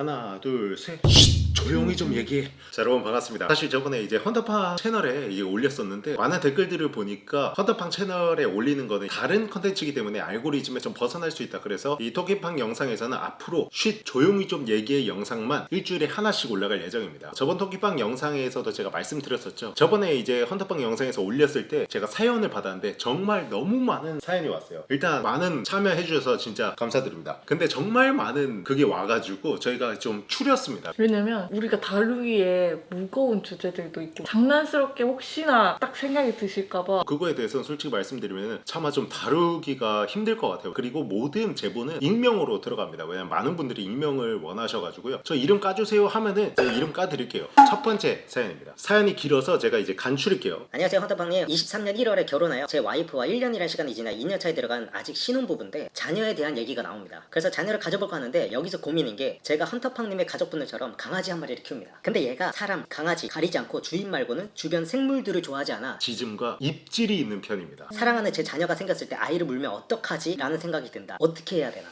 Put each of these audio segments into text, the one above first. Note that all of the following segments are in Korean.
하나 둘 셋. 조용히 좀 얘기해. 자, 여러분 반갑습니다. 사실 저번에 이제 헌터팡 채널에 이제 올렸었는데 많은 댓글들을 보니까 헌터팡 채널에 올리는 거는 다른 컨텐츠이기 때문에 알고리즘에 좀 벗어날 수 있다. 그래서 이 토끼팡 영상에서는 앞으로 조용히 좀 얘기해 영상만 일주일에 하나씩 올라갈 예정입니다. 저번 토끼팡 영상에서도 제가 말씀드렸었죠. 저번에 이제 헌터팡 영상에서 올렸을 때 제가 사연을 받았는데 정말 너무 많은 사연이 왔어요. 일단 많은 참여해 주셔서 진짜 감사드립니다. 근데 정말 많은 그게 와가지고 저희가 좀 추렸습니다. 왜냐면 우리가 다루기에 무거운 주제들도 있고 장난스럽게 혹시나 딱 생각이 드실까봐 그거에 대해서는 솔직히 말씀드리면 차마 좀 다루기가 힘들 것 같아요. 그리고 모든 제보는 익명으로 들어갑니다. 왜냐면 많은 분들이 익명을 원하셔가지고요. 저 이름 까주세요 하면은 제가 이름 까드릴게요. 첫 번째 사연입니다. 사연이 길어서 제가 이제 간추릴게요. 안녕하세요, 헌터팡님. 23년 1월에 결혼하여 제 와이프와 1년이라는 시간이 지나 2년 차에 들어간 아직 신혼부부인데 자녀에 대한 얘기가 나옵니다. 그래서 자녀를 가져볼까 하는데 여기서 고민인 게 제가 헌터팡님의 가족분들처럼 강아지 한 마리를 키웁니다. 근데 얘가 사람, 강아지 가리지 않고 주인 말고는 주변 생물들을 좋아하지 않아 지즘과 입질이 있는 편입니다. 사랑하는 제 자녀가 생겼을 때 아이를 물면 어떡하지? 라는 생각이 든다. 어떻게 해야 되나?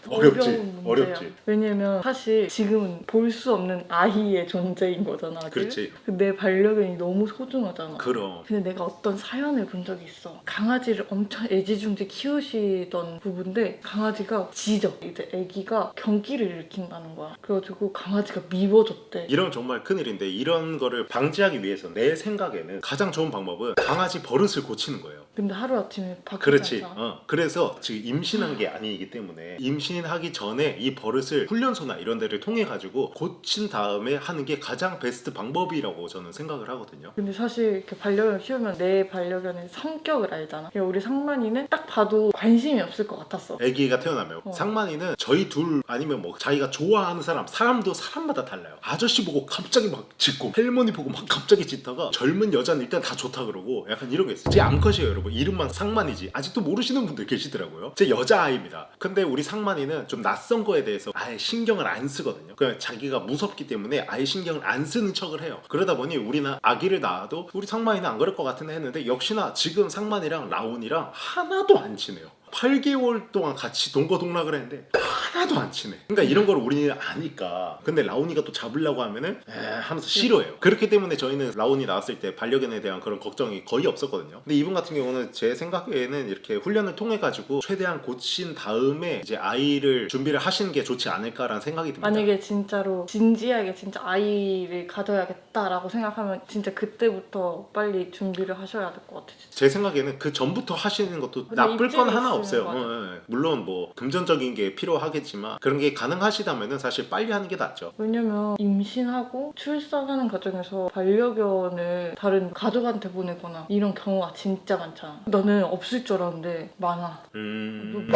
어렵지? 어려운 문제야. 어렵지? 왜냐면 사실 지금은 볼 수 없는 아이의 존재인 거잖아. 아직? 그렇지. 내 반려견이 너무 소중하잖아. 그럼. 근데 내가 어떤 사연을 본 적이 있어. 강아지를 엄청 애지중지 키우시던 부부인데 강아지가 짖어. 이제 애기가 경기를 일으킨다는 거야. 그래가지고 강아지가 미워졌대. 이런 정말 큰일인데 이런 거를 방지하기 위해서 내 생각에는 가장 좋은 방법은 강아지 버릇을 고치는 거예요. 근데 하루아침에 바뀌지 그렇지. 않잖아. 그래서 지금 임신한 게 아니기 때문에 임신하기 전에 이 버릇을 훈련소나 이런 데를 통해 가지고 고친 다음에 하는 게 가장 베스트 방법이라고 저는 생각을 하거든요. 근데 사실 이렇게 반려견을 키우면 내 반려견의 성격을 알잖아. 그러니까 우리 상만이는 딱 봐도 관심이 없을 것 같았어. 아기가 태어나면 어. 상만이는 저희 둘 아니면 뭐 자기가 좋아하는 사람도 사람마다 달라요. 아저씨 보고 갑자기 막 짖고 할머니 보고 막 갑자기 짖다가 젊은 여자는 일단 다 좋다 그러고 약간 이런 게 있어요. 제 암컷이에요, 여러분. 이름만 상만이지. 아직도 모르시는 분들 계시더라고요. 제 여자아이입니다. 근데 우리 상만이는 좀 낯선 거에 대해서 아예 신경을 안 쓰거든요. 그냥 자기가 무섭기 때문에 아예 신경을 안 쓰는 척을 해요. 그러다 보니 우리는 아기를 낳아도 우리 상만이는 안 그럴 것 같은데 했는데 역시나 지금 상만이랑 라온이랑 하나도 안 친해요. 8개월 동안 같이 동거동락을 했는데 하나도 안 친해. 그러니까 이런 걸 우리는 아니까. 근데 라온이가 또 잡으려고 하면은 하면서 싫어해요. 그렇기 때문에 저희는 라온이 나왔을 때 반려견에 대한 그런 걱정이 거의 없었거든요. 근데 이분 같은 경우는 제 생각에는 이렇게 훈련을 통해 가지고 최대한 고친 다음에 이제 아이를 준비를 하시는 게 좋지 않을까라는 생각이 듭니다. 만약에 진짜로 진지하게 진짜 아이를 가져야겠다라고 생각하면 진짜 그때부터 빨리 준비를 하셔야 될 것 같아. 진짜. 제 생각에는 그 전부터 하시는 것도 근데 나쁠 건 입질이 하나 있으면 없어요. 맞아. 물론 뭐 금전적인 게 필요하겠지만 그런 게 가능하시다면은 사실 빨리 하는 게 낫죠. 왜냐면 임신하고 출산하는 과정에서 반려견을 다른 가족한테 보내거나 이런 경우가 진짜 많잖아. 나는 없을 줄 알았는데 많아. 너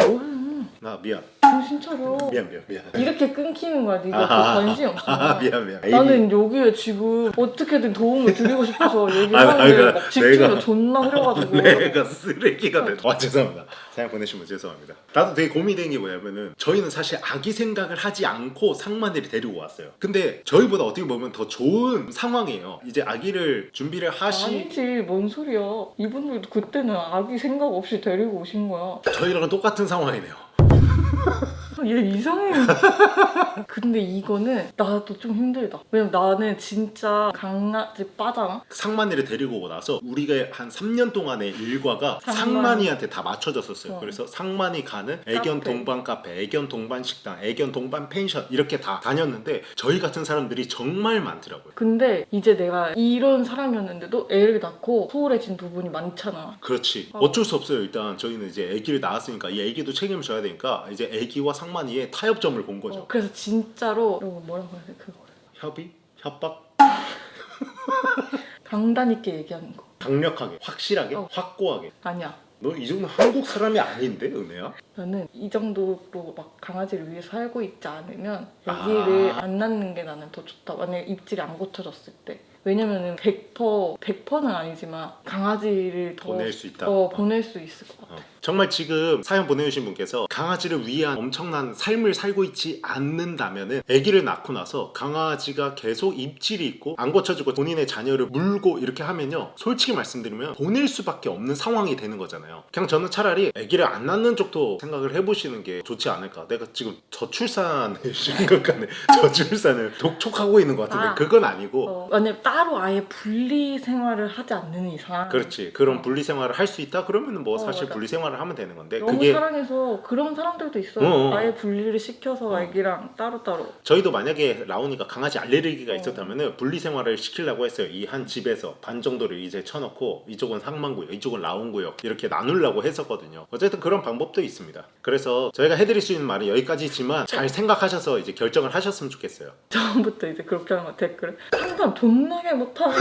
뭐해? 나 미안. 정신 차려. 미안. 이렇게 끊기는 거야. 네가 아하. 그 관심 없어. 미안. 나는 여기에 지금 어떻게든 도움을 드리고 싶어서 얘기를 아, 하는데 그러니까 막 집중이 내가- 존나 흐려가지고 내가 쓰레기가 돼. 죄송합니다. 사연 보내신 분 죄송합니다. 나도 되게 고민된 게 뭐냐면은 저희는 사실 아기 생각을 하지 않고 상만이를 데리고 왔어요. 근데 저희보다 어떻게 보면 더 좋은 상황이에요. 이제 아기를 준비를 아니지 뭔 소리야. 이분들도 그때는 아기 생각 없이 데리고 오신 거야. 저희랑은 똑같은 상황이네요. 얘 이상해. 근데 이거는 나도 좀 힘들다. 왜냐면 나는 진짜 강아지 빠잖아. 상만이를 데리고 오고 나서 우리가 한 3년 동안의 일과가 상만이. 상만이한테 다 맞춰졌었어요. 어. 그래서 상만이 가는 애견 카페. 동반 카페, 애견 동반 식당, 애견 동반 펜션 이렇게 다 다녔는데 저희 같은 사람들이 정말 많더라고요. 근데 이제 내가 이런 사람이었는데도 애를 낳고 소홀해진 부분이 많잖아. 그렇지. 어쩔 수 없어요. 일단 저희는 이제 아기를 낳았으니까 이 아기도 책임을 져야 되니까 이제 아기와 상만이의 타협점을 본 거죠. 그래서 진짜로 이거 뭐라고 해야 돼? 그거 협의? 협박? 강단 있게 얘기하는 거. 강력하게, 확실하게, 확고하게. 아니야. 너 이 정도 한국 사람이 아닌데, 은혜야? 나는 이 정도로 막 강아지를 위해 살고 있지 않으면 아기를 안 낳는 게 나는 더 좋다. 만약에 입질이 안 고쳐졌을 때. 왜냐면은 100%는 아니지만 강아지를 더 보낼 수 있다. 보낼 수 있을 것 같아. 정말 지금 사연 보내주신 분께서 강아지를 위한 엄청난 삶을 살고 있지 않는다면은 아기를 낳고 나서 강아지가 계속 입질이 있고 안 고쳐주고 본인의 자녀를 물고 이렇게 하면요, 솔직히 말씀드리면 보낼 수밖에 없는 상황이 되는 거잖아요. 그냥 저는 차라리 아기를 안 낳는 쪽도 생각을 해보시는 게 좋지 않을까. 내가 지금 저출산을 심각하네. 저출산을 독촉하고 있는 것 같은데 그건 아니고 만약 따로 아예 분리 생활을 하지 않는 이상 그렇지. 그런 분리 생활을 할 수 있다 그러면 뭐 사실 맞아. 분리 생활을 하면 되는 건데 너무 그게 사랑해서 그런 사람들도 있어. 아예 분리를 시켜서 아기랑 따로따로. 저희도 만약에 라온이가 강아지 알레르기가 있었다면은 분리 생활을 시키려고 했어요. 이 한 집에서 반 정도를 이제 쳐놓고 이쪽은 상만구역, 이쪽은 라온구역 이렇게 나누려고 했었거든요. 어쨌든 그런 방법도 있습니다. 그래서 저희가 해드릴 수 있는 말은 여기까지지만 잘 생각하셔서 이제 결정을 하셨으면 좋겠어요. 처음부터 이제 그렇게 하는 거 댓글에 상담 존나게 못하네.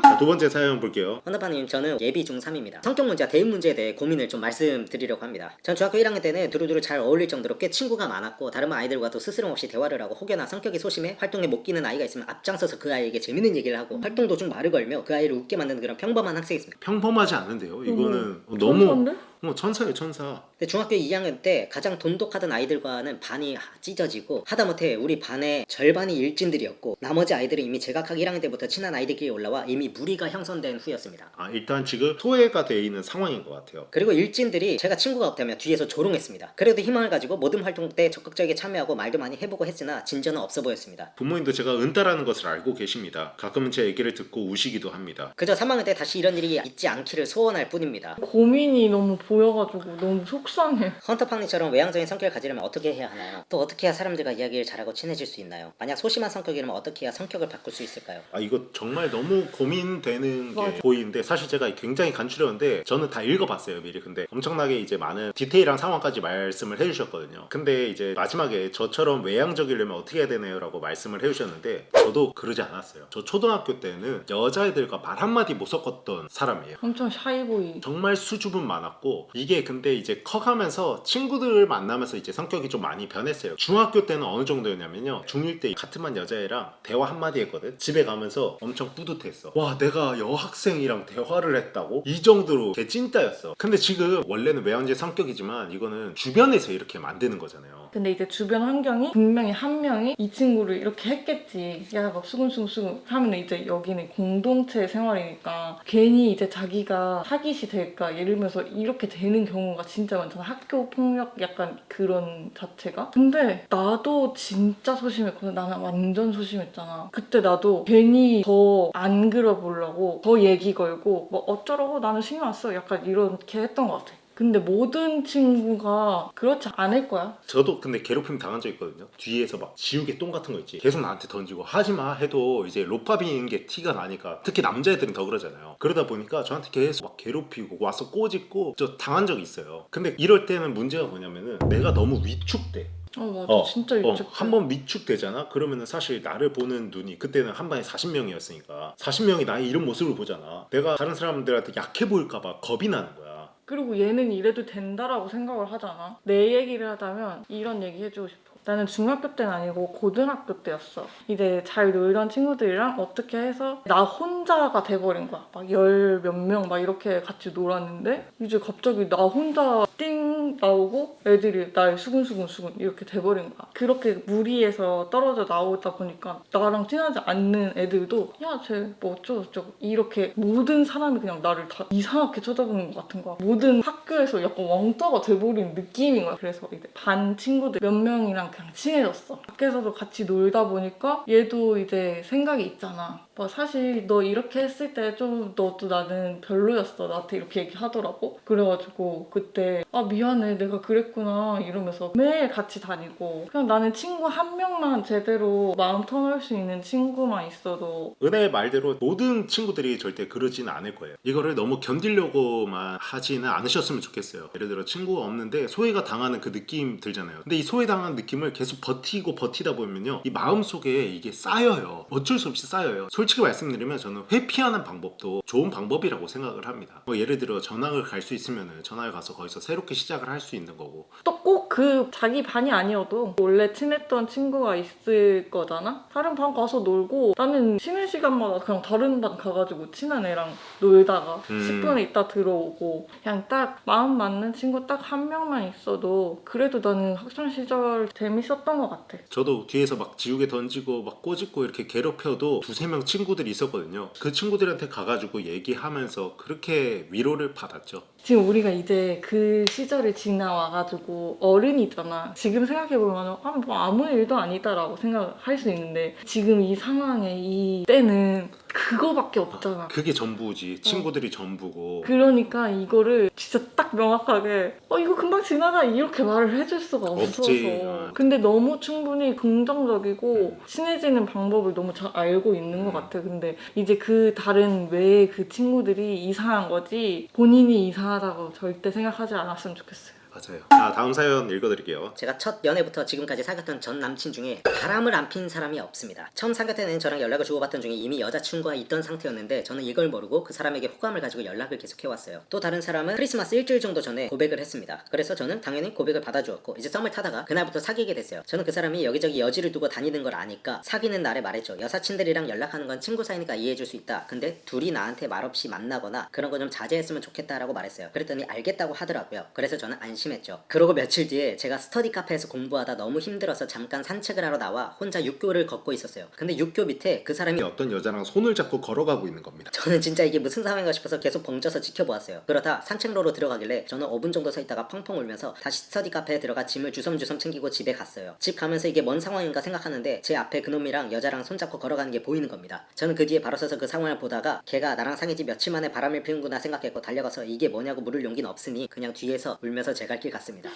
자, 두 번째 사연 볼게요. 헌터파님, 저는 예비 중3입니다. 성격 문제와 대입 문제에 대해 고민을 좀 말씀드리려고 합니다. 전 중학교 1학년 때는 두루두루 잘 어울릴 정도로 꽤 친구가 많았고 다른 아이들과도 스스럼 없이 대화를 하고 혹여나 성격이 소심해 활동에 못 끼는 아이가 있으면 앞장서서 그 아이에게 재밌는 얘기를 하고 활동 도중 말을 걸며 그 아이를 웃게 만드는 그런 평범한 학생이었습니다. 평범하지 않은데요. 이거는 천사인데? 너무 천사예요, 천사. 근데 중학교 2학년 때 가장 돈독하던 아이들과는 반이 찢어지고 하다못해 우리 반의 절반이 일진들이었고 나머지 아이들은 이미 제각각 1학년 때부터 친한 아이들끼리 올라와 이미 무리가 형성된 후였습니다. 일단 지금 소외가 돼 있는 상황인 것 같아요. 그리고 일진들이 제가 친구가 없다면 뒤에서 조롱했습니다. 그래도 희망을 가지고 모든 활동 때 적극적이게 참여하고 말도 많이 해보고 했으나 진전은 없어 보였습니다. 부모님도 제가 은따라는 것을 알고 계십니다. 가끔은 제 얘기를 듣고 우시기도 합니다. 그저 3학년 때 다시 이런 일이 있지 않기를 소원할 뿐입니다. 고민이 너무 보여가지고 너무 속상해. 헌터팡니처럼 외향적인 성격을 가지려면 어떻게 해야 하나요? 또 어떻게 해야 사람들과 이야기를 잘하고 친해질 수 있나요? 만약 소심한 성격이라면 어떻게 해야 성격을 바꿀 수 있을까요? 이거 정말 너무 고민되는 게 맞아. 보이는데 사실 제가 굉장히 간추렸는데 저는 다 읽어봤어요 미리. 근데 엄청나게 이제 많은 디테일한 상황까지 말씀을 해주셨거든요. 근데 이제 마지막에 저처럼 외향적이려면 어떻게 해야 되나요? 라고 말씀을 해주셨는데 저도 그러지 않았어요. 저 초등학교 때는 여자애들과 말 한마디 못 섞었던 사람이에요. 엄청 샤이보이. 정말 수줍음 많았고 이게 근데 이제 커가면서 친구들 만나면서 이제 성격이 좀 많이 변했어요. 중학교 때는 어느 정도였냐면요, 중1 때 같은 반 여자애랑 대화 한마디 했거든. 집에 가면서 엄청 뿌듯했어. 와, 내가 여학생이랑 대화를 했다고? 이 정도로 개 찐따였어. 근데 지금 원래는 외향적 성격이지만 이거는 주변에서 이렇게 만드는 거잖아요. 근데 이제 주변 환경이 분명히 한 명이 이 친구를 이렇게 했겠지. 야, 막 수근수근 하면 이제 여기는 공동체 생활이니까 괜히 이제 자기가 타깃이 될까? 예를 들면서 이렇게 되는 경우가 진짜 많잖아. 학교 폭력 약간 그런 자체가. 근데 나도 진짜 소심했거든. 나는 완전 소심했잖아. 그때 나도 괜히 더 안 그려보려고 더 얘기 걸고 뭐 어쩌라고 나는 신경 안 써. 약간 이렇게 했던 것 같아. 근데 모든 친구가 그렇지 않을 거야. 저도 근데 괴롭힘 당한 적 있거든요. 뒤에서 막 지우개 똥 같은 거 있지, 계속 나한테 던지고 하지마 해도 이제 로파비인 게 티가 나니까, 특히 남자애들은 더 그러잖아요. 그러다 보니까 저한테 계속 막 괴롭히고 와서 꼬집고 저 당한 적이 있어요. 근데 이럴 때는 문제가 뭐냐면은 내가 너무 위축돼. 맞아. 진짜 일찍. 한번 위축되잖아? 그러면은 사실 나를 보는 눈이, 그때는 한 반에 40명이었으니까 40명이 나의 이런 모습을 보잖아. 내가 다른 사람들한테 약해 보일까봐 겁이 나는 거야. 그리고 얘는 이래도 된다라고 생각을 하잖아. 내 얘기를 하자면 이런 얘기 해주고 싶어. 나는 중학교 때는 아니고 고등학교 때였어. 이제 잘 놀던 친구들이랑 어떻게 해서 나 혼자가 돼버린 거야. 막 10 몇 명 막 이렇게 같이 놀았는데 이제 갑자기 나 혼자 띵 나오고 애들이 날 수근수근 이렇게 돼버린 거야. 그렇게 무리해서 떨어져 나오다 보니까 나랑 친하지 않는 애들도 야, 쟤 뭐 어쩌고저쩌고 이렇게 모든 사람이 그냥 나를 다 이상하게 쳐다보는 것 같은 거야. 모든 학교에서 약간 왕따가 돼버린 느낌인 거야. 그래서 이제 반 친구들 몇 명이랑 그냥 친해졌어. 밖에서도 같이 놀다 보니까 얘도 이제 생각이 있잖아. 뭐 사실 너 이렇게 했을 때 좀 너도 나는 별로였어. 나한테 이렇게 얘기하더라고. 그래가지고 그때 미안해 내가 그랬구나 이러면서 매일 같이 다니고, 그냥 나는 친구 한 명만 제대로 마음 터놓을 수 있는 친구만 있어도. 은혜의 말대로 모든 친구들이 절대 그러지는 않을 거예요. 이거를 너무 견디려고만 하지는 않으셨으면 좋겠어요. 예를 들어 친구가 없는데 소외가 당하는 그 느낌 들잖아요. 근데 이 소외당한 느낌을 계속 버티고 버티다 보면요, 이 마음속에 이게 쌓여요. 어쩔 수 없이 쌓여요. 솔직히 솔직히 말씀드리면 저는 회피하는 방법도 좋은 방법이라고 생각을 합니다. 뭐 예를 들어 전학을 갈 수 있으면은 전학을 가서 거기서 새롭게 시작을 할 수 있는 거고. 또 꼭 그 자기 반이 아니어도 원래 친했던 친구가 있을 거잖아? 다른 반 가서 놀고 나는 쉬는 시간마다 그냥 다른 반 가가지고 친한 애랑 놀다가 10분에 있다 들어오고 그냥 딱 마음 맞는 친구 딱 한 명만 있어도 그래도 나는 학창시절 재밌었던 것 같아. 저도 뒤에서 막 지우개 던지고 막 꼬집고 이렇게 괴롭혀도 두세 명 친구들이 있었거든요. 그 친구들한테 가가지고 얘기하면서 그렇게 위로를 받았죠. 지금 우리가 이제 그 시절을 지나와가지고 어른이잖아. 지금 생각해보면 뭐 아무 일도 아니다라고 생각할 수 있는데 지금 이 상황에 이 때는 그거밖에 없잖아. 그게 전부지. 친구들이 전부고. 그러니까 이거를 진짜 딱 명확하게 이거 금방 지나가 이렇게 말을 해줄 수가 없어서. 없지. 근데 너무 충분히 긍정적이고 친해지는 방법을 너무 잘 알고 있는 것 같아. 근데 이제 그 다른 외의 그 친구들이 이상한 거지 본인이 이상하다고 절대 생각하지 않았으면 좋겠어요. 맞아요. 자, 다음 사연 읽어드릴게요. 제가 첫 연애부터 지금까지 사귀었던 전 남친 중에 바람을 안 핀 사람이 없습니다. 처음 사귀었을 때는 저랑 연락을 주고받던 중에 이미 여자친구가 있던 상태였는데 저는 이걸 모르고 그 사람에게 호감을 가지고 연락을 계속해왔어요. 또 다른 사람은 크리스마스 일주일 정도 전에 고백을 했습니다. 그래서 저는 당연히 고백을 받아주었고 이제 썸을 타다가 그날부터 사귀게 됐어요. 저는 그 사람이 여기저기 여지를 두고 다니는 걸 아니까 사귀는 날에 말했죠. 여사친들이랑 연락하는 건 친구 사이니까 이해해줄 수 있다. 근데 둘이 나한테 말없이 만나거나 그런 거 좀 자제했으면 좋겠다라고 말했어요. 그랬더니 알겠다고 하더라고요. 그래서 저는 안심했죠. 그러고 며칠 뒤에 제가 스터디 카페에서 공부하다 너무 힘들어서 잠깐 산책을 하러 나와 혼자 육교를 걷고 있었어요. 근데 육교 밑에 그 사람이 어떤 여자랑 손을 잡고 걸어가고 있는 겁니다. 저는 진짜 이게 무슨 상황인가 싶어서 계속 벙쪄서 지켜보았어요. 그러다 산책로로 들어가길래 저는 5분 정도 서 있다가 펑펑 울면서 다시 스터디 카페에 들어가 짐을 주섬주섬 챙기고 집에 갔어요. 집 가면서 이게 뭔 상황인가 생각하는데 제 앞에 그놈이랑 여자랑 손잡고 걸어가는 게 보이는 겁니다. 저는 그 뒤에 바로 서서 그 상황을 보다가 걔가 나랑 사귄 지 며칠 만에 바람을 피우는구나 생각했고 달려가서 이게 뭐냐고 물을 용기는 없으니 그냥 뒤에서 울면서 제 갈 길 갔습니다.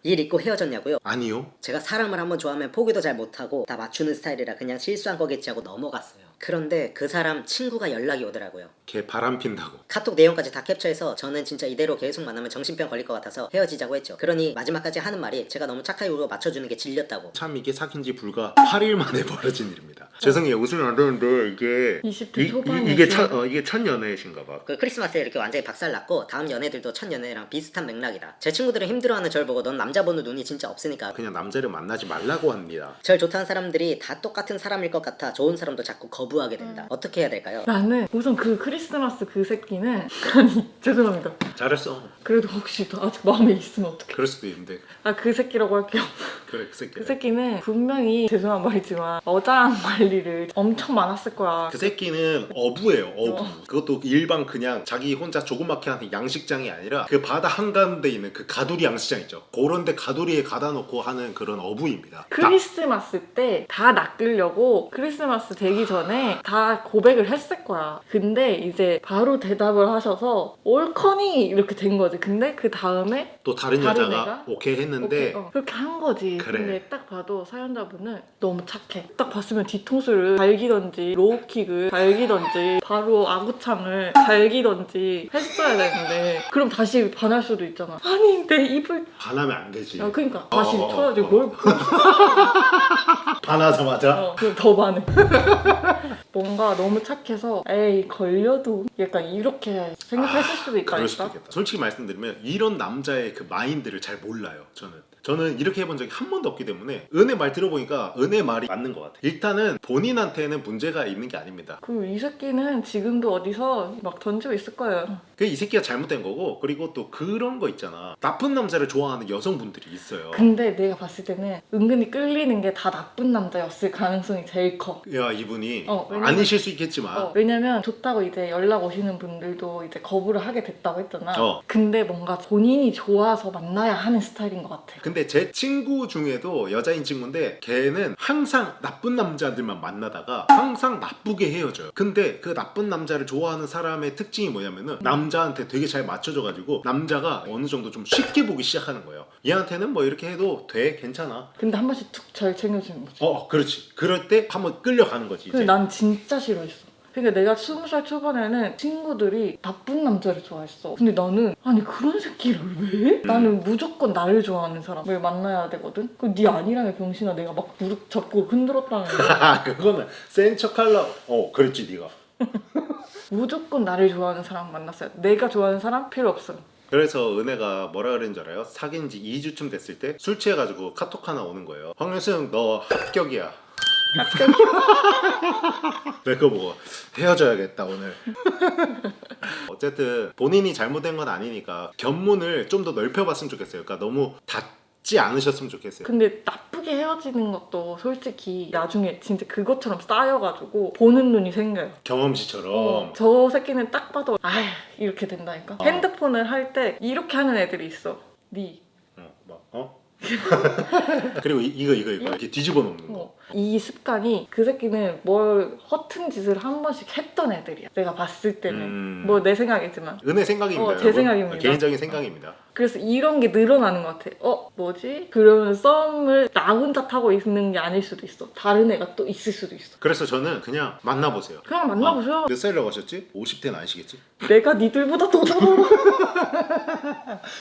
일 잊고 헤어졌냐고요? 아니요. 제가 사람을 한번 좋아하면 포기도 잘 못하고 다 맞추는 스타일이라 그냥 실수한 거겠지 하고 넘어갔어요. 그런데 그 사람 친구가 연락이 오더라고요. 걔 바람 핀다고. 카톡 내용까지 다 캡처해서 저는 진짜 이대로 계속 만나면 정신병 걸릴 것 같아서 헤어지자고 했죠. 그러니 마지막까지 하는 말이 제가 너무 착하게 울고 맞춰주는 게 질렸다고. 참 이게 사귄 지 불과 8일 만에 벌어진 일입니다. 죄송해요. 웃으면 안 되는데 이게 20대 초반이지. 이게 첫 연애이신가 봐. 그 크리스마스에 이렇게 완전히 박살났고 다음 연애들도 첫 연애랑 비슷한 맥락이다. 제 친구들은 힘들어하는 절 보고 넌 남자 보는 눈이 진짜 없으니까 그냥 남자를 만나지 말라고 합니다. 절 좋다는 사람들이 다 똑같은 사람일 것 같아 좋은 사람도 자꾸 거부하게 된다. 어떻게 해야 될까요? 나는 우선 그 크리스마스 그 새끼는 아니 죄송합니다. 잘했어. 그래도 혹시 더 아직 마음에 있으면 어떡해. 그럴 수도 있는데. 그 새끼라고 할게요. 그래 그 새끼. 그 새끼는 분명히 죄송한 말이지만 어장 관리를 엄청 많았을 거야. 그 새끼는 어부예요. 어부. 그것도 일반 그냥 자기 혼자 조그맣게 하는 양식장이 아니라 그 바다 한가운데 있는 그 가두리 양식장 있죠. 그런데 가두리에 가다 놓고 하는 그런 어부입니다. 크리스마스 때 다 낚으려고 크리스마스 되기 전에 다 고백을 했을 거야. 근데 이제 바로 대답을 하셔서 올커니 이렇게 된 거지. 근데 그 다음에 또 다른 다른 여자가 애가? 오케이 했는데 그렇게 한 거지. 그래. 근데 딱 봐도 사연자분은 너무 착해. 딱 봤으면 뒤통수를 갈기던지 로우킥을 갈기던지 바로 아구창을 갈기던지 했어야 되는데 그럼 다시 반할 수도 있잖아. 아니 내 입을 반하면 안 되지. 그러니까 다시 어. 쳐가지고 뭘 반하자마자 그럼 더 반해. 뭔가 너무 착해서 에이 걸려도 약간 이렇게 생각하실 수도 있다니까. 그럴 수도 있겠다. 솔직히 말씀드리면 이런 남자의 그 마인드를 잘 몰라요. 저는 이렇게 해본 적이 한 번도 없기 때문에 은혜 말 들어보니까 은혜 말이 맞는 것 같아요. 일단은 본인한테는 문제가 있는 게 아닙니다. 그리고 이 새끼는 지금도 어디서 막 던지고 있을 거예요. 이 새끼가 잘못된 거고 그리고 또 그런 거 있잖아. 나쁜 남자를 좋아하는 여성분들이 있어요. 근데 내가 봤을 때는 은근히 끌리는 게 다 나쁜 남자였을 가능성이 제일 커. 야 이분이 왜냐면- 아니실 수 있겠지만 왜냐면 좋다고 이제 연락 오시는 분들도 이제 거부를 하게 됐다고 했잖아. 어. 근데 뭔가 본인이 좋아서 만나야 하는 스타일인 것 같아. 근데 제 친구 중에도 여자인 친구인데 걔는 항상 나쁜 남자들만 만나다가 항상 나쁘게 헤어져요. 근데 그 나쁜 남자를 좋아하는 사람의 특징이 뭐냐면은 남자한테 되게 잘 맞춰줘가지고 남자가 어느 정도 좀 쉽게 보기 시작하는 거예요. 얘한테는 뭐 이렇게 해도 돼 괜찮아. 근데 한 번씩 툭 잘 챙겨주는 거지. 그렇지. 그럴 때 한번 끌려가는 거지. 근데 이제. 난 진짜 싫어했어. 그러니까 내가 20살 초반에는 친구들이 나쁜 남자를 좋아했어. 근데 나는 아니 그런 새끼를 왜? 나는 무조건 나를 좋아하는 사람을 만나야 되거든. 그 네 아니라며 병신아. 내가 막 무릎 잡고 흔들었다는 거야. 그거는 센 척하려. 그랬지 네가. 무조건 나를 좋아하는 사람 만났어요. 내가 좋아하는 사람 필요 없어요. 그래서 은혜가 뭐라 그랬는 줄 알아요? 사귄 지 2주쯤 됐을 때 술 취해가지고 카톡 하나 오는 거예요. 황윤승 너 합격이야. 내가 그거 보고 헤어져야겠다 오늘. 어쨌든 본인이 잘못된 건 아니니까 견문을 좀 더 넓혀봤으면 좋겠어요. 그러니까 너무 닫지 않으셨으면 좋겠어요. 근데 나쁘게 헤어지는 것도 솔직히 나중에 진짜 그것처럼 쌓여가지고 보는 눈이 생겨요. 경험치처럼. 저 새끼는 딱 봐도 아 이렇게 된다니까. 핸드폰을 할 때 이렇게 하는 애들이 있어. 니. 그리고 이거 이렇게 뒤집어 놓는 거. 이 습관이 그 새끼는 뭘 허튼 짓을 한 번씩 했던 애들이야. 내가 봤을 때는 뭐 내 생각이지만. 은혜 생각입니다. 제 여러분. 생각입니다. 개인적인 생각입니다. 그래서 이런 게 늘어나는 것 같아. 뭐지? 그러면 썸을 나 혼자 타고 있는 게 아닐 수도 있어. 다른 애가 또 있을 수도 있어. 그래서 저는 그냥 만나보세요. 그냥 만나보세요. 몇 살이라고 하셨지? 50대는 아니시겠지? 내가 니들보다 더 살아.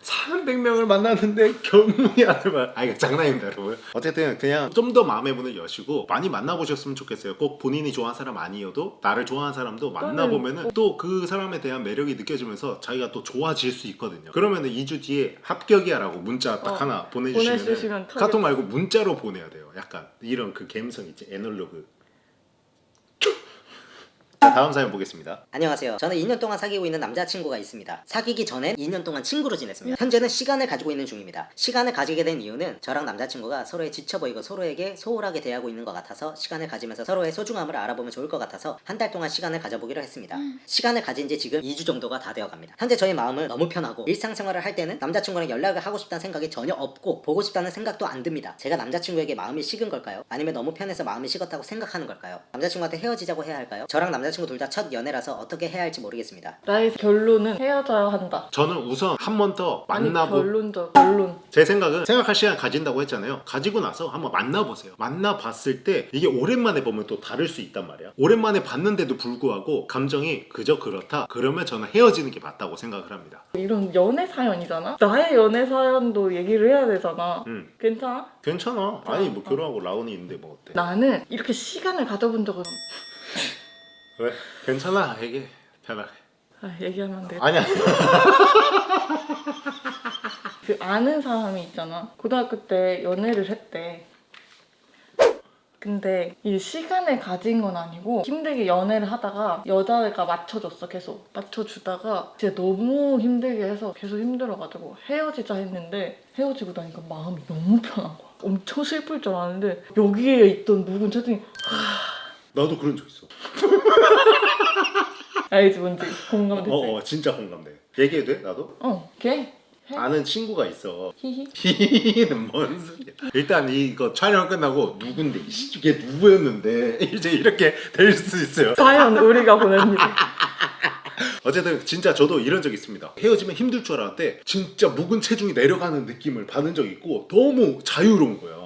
300명을 만났는데 견문이 안 봐. 이거 장난입니다 여러분. 어쨌든 그냥 좀 더 마음의 문을 여시고 많이 만나보셨으면 좋겠어요. 꼭 본인이 좋아하는 사람 아니어도 나를 좋아하는 사람도 만나보면은 또 그 사람에 대한 매력이 느껴지면서 자기가 또 좋아질 수 있거든요. 그러면은 2주 뒤에 합격이야 라고 문자 딱 하나 보내주시면 카톡 말고 문자로 보내야 돼요. 약간 이런 그 감성 있지. 애널로그. 자, 다음 사연 보겠습니다. 안녕하세요. 저는 2년 동안 사귀고 있는 남자친구가 있습니다. 사귀기 전엔 2년 동안 친구로 지냈습니다. 현재는 시간을 가지고 있는 중입니다. 시간을 가지게 된 이유는 저랑 남자친구가 서로에 지쳐 보이고 서로에게 소홀하게 대하고 있는 것 같아서 시간을 가지면서 서로의 소중함을 알아보면 좋을 것 같아서 한 달 동안 시간을 가져보기로 했습니다. 시간을 가진 지 지금 2주 정도가 다 되어갑니다. 현재 저희 마음은 너무 편하고 일상생활을 할 때는 남자친구랑 연락을 하고 싶다는 생각이 전혀 없고 보고 싶다는 생각도 안 듭니다. 제가 남자친구에게 마음이 식은 걸까요? 아니면 너무 편해서 마음이 식었다고 생각하는 걸까요? 남자친구한테 헤어지자고 해야 할까요? 저랑 남자친구 둘 다 첫 연애라서 어떻게 해야 할지 모르겠습니다. 나의 결론은 헤어져야 한다. 저는 우선 한 번 더 아니, 만나보. 결론. 제 생각은 생각할 시간 가진다고 했잖아요. 가지고 나서 한번 만나보세요. 만나봤을 때 이게 오랜만에 보면 또 다를 수 있단 말이야. 오랜만에 봤는데도 불구하고 감정이 그저 그렇다. 그러면 저는 헤어지는 게 맞다고 생각을 합니다. 이런 연애 사연이잖아. 나의 연애 사연도 얘기를 해야 되잖아. 괜찮아? 괜찮아. 아니 뭐 결혼하고 라온이 있는데 뭐 어때? 나는 이렇게 시간을 가져본 적은 왜? 괜찮아. 얘기해. 편하게. 얘기하면 안 돼. 아니야. 그 아는 사람이 있잖아. 고등학교 때 연애를 했대. 근데 이 시간을 가진 건 아니고 힘들게 연애를 하다가 여자가 맞춰줬어. 계속 맞춰주다가 진짜 너무 힘들게 해서 계속 힘들어가지고 헤어지자 했는데 헤어지고 나니까 마음이 너무 편한 거야. 엄청 슬플 줄 알았는데 여기에 있던 누군 채팅이 나도 그런 적 있어. 알지 뭔지 공감되지? 진짜 공감돼. 얘기해도 돼? 나도? 걔? 아는 친구가 있어. 히히. 히히는 뭔 소리야. 일단 이거 촬영 끝나고 누군데 이게 누구였는데 이제 이렇게 될 수 있어요. 사연 우리가 보냅니다. 어쨌든 진짜 저도 이런 적 있습니다. 헤어지면 힘들 줄 알았는데 진짜 묵은 체중이 내려가는 느낌을 받은 적 있고 너무 자유로운 거야.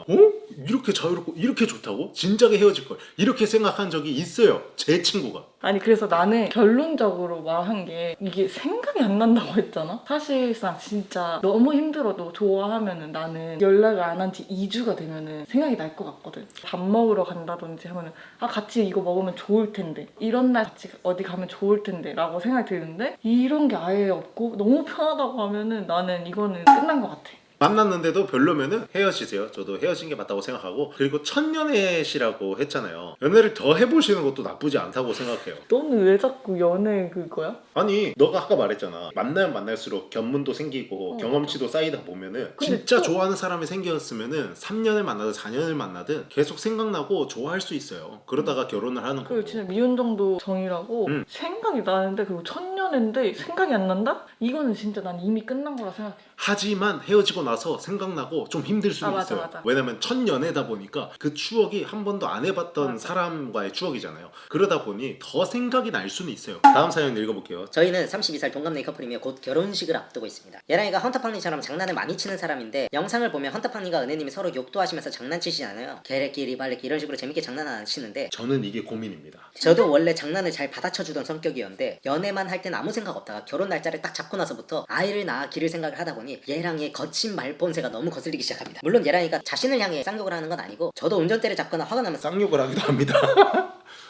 이렇게 자유롭고 이렇게 좋다고? 진작에 헤어질 걸 이렇게 생각한 적이 있어요. 제 친구가. 아니 그래서 나는 결론적으로 말한 게 이게 생각이 안 난다고 했잖아? 사실상 진짜 너무 힘들어도 좋아하면은 나는 연락을 안 한 지 2주가 되면은 생각이 날 것 같거든. 밥 먹으러 간다든지 하면은 같이 이거 먹으면 좋을 텐데 이런 날 같이 어디 가면 좋을 텐데 라고 생각이 드는데 이런 게 아예 없고 너무 편하다고 하면은 나는 이거는 끝난 것 같아. 만났는데도 별로면은 헤어지세요. 저도 헤어진 게 맞다고 생각하고 그리고 첫연애시라고 했잖아요. 연애를 더 해보시는 것도 나쁘지 않다고 생각해요. 너는 왜 자꾸 연애 그거야? 아니 너가 아까 말했잖아. 만나면 만날수록 견문도 생기고 경험치도 쌓이다 보면은 진짜 좋아하는 사람이 생겼으면은 3년을 만나든 4년을 만나든 계속 생각나고 좋아할 수 있어요. 그러다가 결혼을 하는 거고. 그 진짜 미운 정도 정이라고 생각이 나는데 그리고 첫 연애인데 생각이 안 난다? 이거는 진짜 난 이미 끝난 거라 생각해. 하지만 헤어지고 나서 생각나고 좀 힘들 수도 맞아, 있어요. 맞아. 왜냐면 첫 연애다 보니까 그 추억이 한 번도 안 해봤던 맞아. 사람과의 추억이잖아요. 그러다 보니 더 생각이 날 수는 있어요. 다음 사연 읽어볼게요. 저희는 32살 동갑내기 커플이며 곧 결혼식을 앞두고 있습니다. 예랑이가 헌터팡님처럼 장난을 많이 치는 사람인데 영상을 보면 헌터팡님과 은혜님이 서로 욕도 하시면서 장난치시잖아요. 개래끼리 발래끼 이런 식으로 재밌게 장난 안 치는데 저는 이게 고민입니다. 저도 원래 장난을 잘 받아쳐주던 성격이었는데 연애만 할 땐 아무 생각 없다가 결혼 날짜를 딱 잡고 나서부터 아이를 낳아 기를 생각을 하다 보니 예랑이의 거친 말본세가 너무 거슬리기 시작합니다. 물론 예랑이가 자신을 향해 쌍욕을 하는 건 아니고 저도 운전대를 잡거나 화가 나면 쌍욕을 하기도 합니다.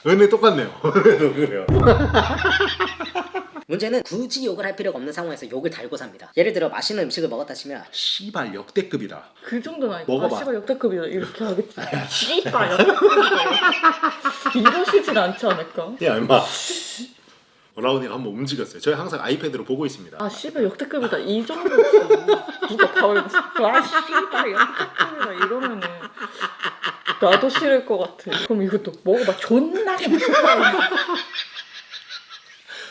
은혜 똑같네요. 은혜도 그래요. 문제는 굳이 욕을 할 필요가 없는 상황에서 욕을 달고 삽니다. 예를 들어 맛있는 음식을 먹었다 치면 씨발 역대급이다. 그 정도는 아니고 먹어봐. 아 씨발 역대급이다 이렇게 하겠지. 씨발 역대급이다 이러시진 않지 않을까? 야 임마. 라온이가 한번 움직였어요. 저희 항상 아이패드로 보고 있습니다. 아 씨발 역대급이다 이 정도지. 누가 바로 아 씨발 역대급이다 이러면은 나도 싫을 것 같아. 그럼 이것도 먹어봐 존나게 맛있다.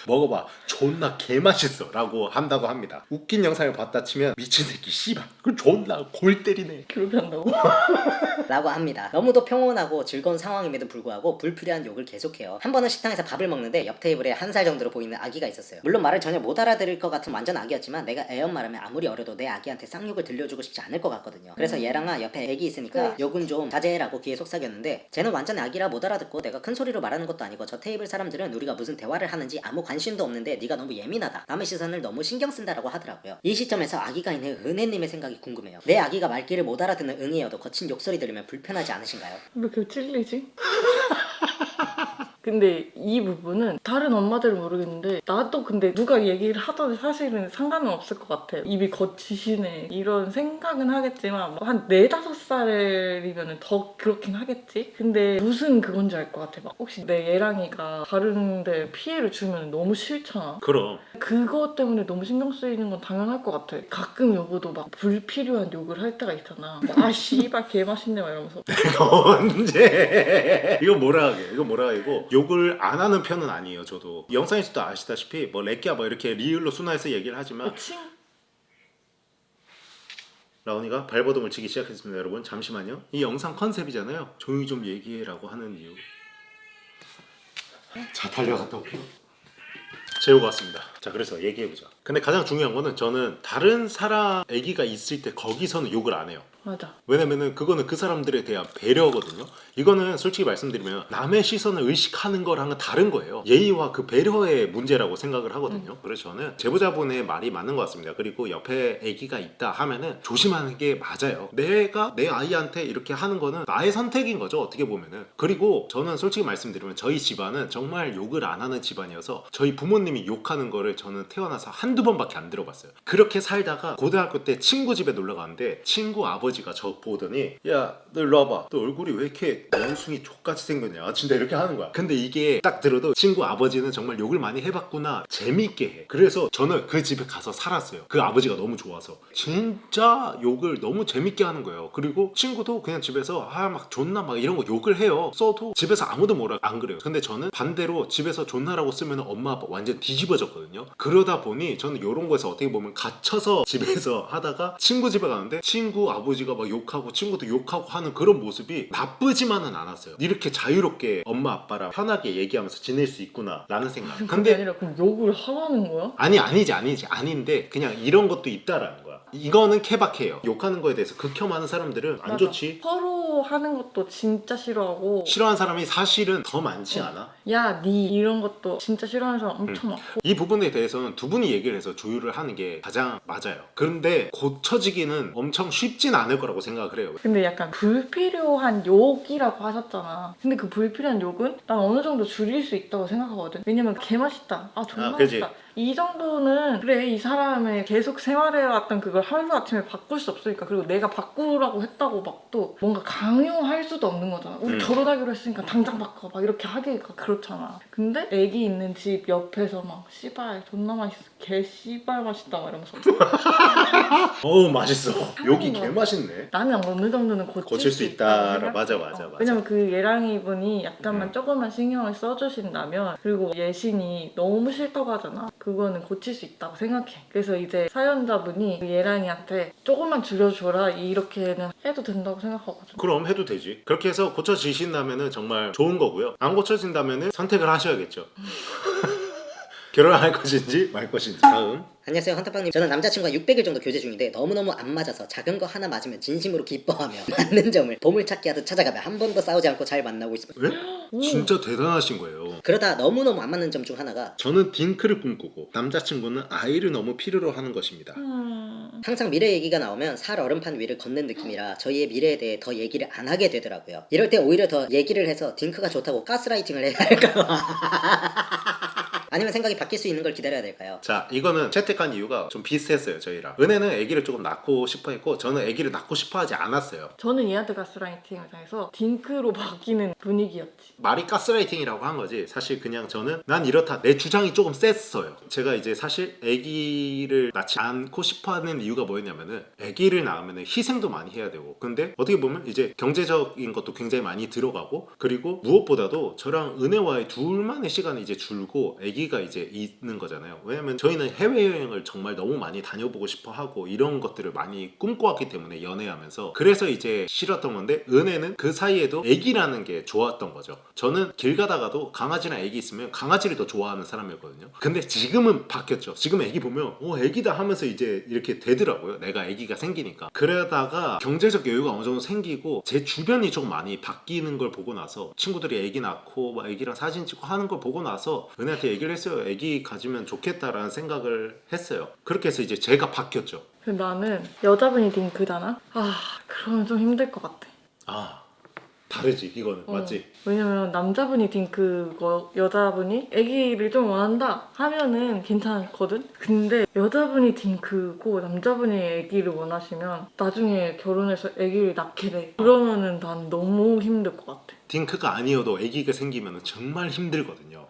먹어봐 존나 개맛있어 라고 한다고 합니다. 웃긴 영상을 봤다 치면 미친 새끼 씨발 그 존나 골 때리네. 그렇게 한다고? 라고 합니다. 너무도 평온하고 즐거운 상황임에도 불구하고 불필요한 욕을 계속해요. 한 번은 식당에서 밥을 먹는데 옆 테이블에 1살 정도로 보이는 아기가 있었어요. 물론 말을 전혀 못 알아들을 것 같은 완전 아기였지만 내가 애엄마라면 아무리 어려도 내 아기한테 쌍욕을 들려주고 싶지 않을 것 같거든요. 그래서 얘랑아 옆에 애기 있으니까 욕은 좀 자제해라고 귀에 속삭였는데 쟤는 완전 아기라 못 알아듣고 내가 큰 소리로 말하는 것도 아니고 저 테이블 사람들은 우리가 무슨 대화를 하는지 아무 관심도 없는데 네가 너무 예민하다. 남의 시선을 너무 신경 쓴다라고 하더라고요. 이 시점에서 아기가 있는 은혜님의 생각이 궁금해요. 내 아기가 말귀를 못 알아듣는 응이어도 거친 욕소리 들으면 불편하지 않으신가요? 왜 이렇게 찔리지? 근데 이 부분은 다른 엄마들은 모르겠는데 나도 근데 누가 얘기를 하더라도 사실은 상관은 없을 것 같아요. 입이 거치시네 이런 생각은 하겠지만 한 4-5살이면 더 그렇긴 하겠지? 근데 무슨 그건지 알 것 같아. 막 혹시 내 예랑이가 다른데 피해를 주면 너무 싫잖아. 그럼 그것 때문에 너무 신경 쓰이는 건 당연할 것 같아. 가끔 여보도 막 불필요한 욕을 할 때가 있잖아. 아 씨발 개맛있네 막 이러면서. 언제 이거 뭐라 하게 이거 뭐라 하고 욕을 안 하는 편은 아니에요. 저도 영상에서도 아시다시피 뭐 렉기야 뭐 이렇게 리을로 순화해서 얘기를 하지만 칭 라온이가 발버둥을 치기 시작했습니다. 여러분 잠시만요. 이 영상 컨셉이잖아요. 조용히 좀 얘기해라고 하는 이유. 자 달려갔다 올게요. 재우고 왔습니다. 자 그래서 얘기해보자. 근데 가장 중요한 거는 저는 다른 사람 애기가 있을 때 거기서는 욕을 안 해요. 맞아. 왜냐면은 그거는 그 사람들에 대한 배려거든요. 이거는 솔직히 말씀드리면 남의 시선을 의식하는 거랑은 다른 거예요. 예의와 그 배려의 문제라고 생각을 하거든요. 그래서 저는 제보자분의 말이 맞는 것 같습니다. 그리고 옆에 아기가 있다 하면은 조심하는 게 맞아요. 내가 내 아이한테 이렇게 하는 거는 나의 선택인 거죠. 어떻게 보면은. 그리고 저는 솔직히 말씀드리면 저희 집안은 정말 욕을 안 하는 집안이어서 저희 부모님이 욕하는 거를 저는 태어나서 한두 번밖에 안 들어봤어요. 그렇게 살다가 고등학교 때 친구 집에 놀러 갔는데 친구 아버지가 저 보더니 야 너 일로 와봐. 너 얼굴이 왜 이렇게 원숭이 족같이 생겼냐. 진짜 이렇게 하는 거야. 근데 이게 딱 들어도 친구 아버지는 정말 욕을 많이 해봤구나. 재밌게 해. 그래서 저는 그 집에 가서 살았어요. 그 아버지가 너무 좋아서. 진짜 욕을 너무 재밌게 하는 거예요. 그리고 친구도 그냥 집에서 막 존나 막 이런 거 욕을 해요. 써도 집에서 아무도 뭐라 안 그래요. 근데 저는 반대로 집에서 존나라고 쓰면 엄마 아빠 완전 뒤집어졌거든요. 그러다 보니 저는 이런 거에서 어떻게 보면 갇혀서 집에서 하다가 친구 집에 가는데 친구 아버지가 막 욕하고 친구도 욕하고 하는 그런 모습이 나쁘지만은 않았어요. 이렇게 자유롭게 엄마 아빠랑 편하게 얘기하면서 지낼 수 있구나 라는 생각. 그게 근데 아니라 그럼 욕을 하라는 거야? 아닌데 그냥 이런 것도 있다라는 거야. 이거는 케바케예요. 욕하는 거에 대해서 극혐하는 사람들은 안 맞아. 좋지. 서로 하는 것도 진짜 싫어하고 싫어하는 사람이 사실은 더 많지 않아? 야 니 이런 것도 진짜 싫어하는 사람 엄청 많고 이 부분에 대해서는 두 분이 얘기를 해서 조율을 하는 게 가장 맞아요. 그런데 고쳐지기는 엄청 쉽진 않을 거라고 생각을 해요. 근데 약간 불필요한 욕이라고 하셨잖아. 근데 그 불필요한 욕은 난 어느 정도 줄일 수 있다고 생각하거든. 왜냐면 개맛있다. 아 존나 그지. 맛있다. 이 정도는 그래 이 사람의 계속 생활해왔던 그걸 하루아침에 바꿀 수 없으니까. 그리고 내가 바꾸라고 했다고 막 또 뭔가 강요할 수도 없는 거잖아. 우리 결혼하기로 했으니까 당장 바꿔 막 이렇게 하기가 그렇잖아. 근데 애기 있는 집 옆에서 막 씨발 존나 맛있어 개 씨발 맛있다 막 이러면서 어우 맛있어. 여기 거. 개 맛있네. 나는 어느 정도는 고칠 수 있다고 있다. 맞아, 생각해. 맞아, 맞아. 왜냐면 그 예랑이 분이 약간만 조금만 신경을 써주신다면. 그리고 예신이 너무 싫다고 하잖아. 그거는 고칠 수 있다고 생각해. 그래서 이제 사연자분이 예랑이한테 조금만 줄여줘라 이렇게는 해도 된다고 생각하거든. 그럼 해도 되지. 그렇게 해서 고쳐지신다면은 정말 좋은 거고요. 안 고쳐진다면은 선택을 하셔야겠죠. 결혼할 것인지 말 것인지. 다음. 안녕하세요 헌터빵님. 저는 남자친구와 600일 정도 교제 중인데 너무너무 안 맞아서 작은 거 하나 맞으면 진심으로 기뻐하며 맞는 점을 보물찾기 하듯 찾아가며 한 번도 싸우지 않고 잘 만나고 있습니다. 왜? 진짜 대단하신 거예요. 그러다 너무너무 안 맞는 점 중 하나가 저는 딩크를 꿈꾸고 남자친구는 아이를 너무 필요로 하는 것입니다. 항상 미래 얘기가 나오면 살 얼음판 위를 걷는 느낌이라 저희의 미래에 대해 더 얘기를 안 하게 되더라고요. 이럴 때 오히려 더 얘기를 해서 딩크가 좋다고 가스라이팅을 해야 할까요? 아니면 생각이 바뀔 수 있는 걸 기다려야 될까요? 자, 이거는 채택한 이유가 좀 비슷했어요. 저희랑. 은혜는 아기를 조금 낳고 싶어 했고 저는 아기를 낳고 싶어 하지 않았어요. 저는 얘한테 가스라이팅을 당해서 딩크로 바뀌는 분위기였지. 말이 가스라이팅이라고 한 거지. 사실 그냥 저는 난 이렇다. 내 주장이 조금 셌어요. 제가 이제 사실 아기를 낳지 않고 싶어 하는 이유가 뭐였냐면은 아기를 낳으면 희생도 많이 해야 되고 근데 어떻게 보면 이제 경제적인 것도 굉장히 많이 들어가고 그리고 무엇보다도 저랑 은혜와의 둘만의 시간이 이제 줄고 아기가 이제 있는 거잖아요. 왜냐면 저희는 해외여행을 정말 너무 많이 다녀보고 싶어 하고 이런 것들을 많이 꿈꿔왔기 때문에 연애하면서 그래서 이제 싫었던 건데 은혜는 그 사이에도 아기라는 게 좋았던 거죠. 저는 길 가다가도 강아지랑 아기 있으면 강아지를 더 좋아하는 사람이었거든요. 근데 지금은 바뀌었죠. 지금 아기 보면 아기다 하면서 이제 이렇게 되더라고요. 내가 아기가 생기니까. 그러다가 경제적 여유가 어느 정도 생기고 제 주변이 좀 많이 바뀌는 걸 보고 나서 친구들이 아기 낳고 막 아기랑 사진 찍고 하는 걸 보고 나서 은혜한테 얘기를 했어요. 아기 가지면 좋겠다라는 생각을 했어요. 그렇게 해서 이제 제가 바뀌었죠. 근데 나는 여자분이 딩크잖아? 그러면 좀 힘들 것 같아. 다르지 이거는. 맞지? 왜냐면 남자분이 딩크고 여자분이 아기를 좀 원한다 하면은 괜찮거든? 근데 여자분이 딩크고 남자분이 아기를 원하시면 나중에 결혼해서 아기를 낳게 돼. 그러면은 난 너무 힘들 것 같아. 딩크가 아니어도 아기가 생기면 정말 힘들거든요.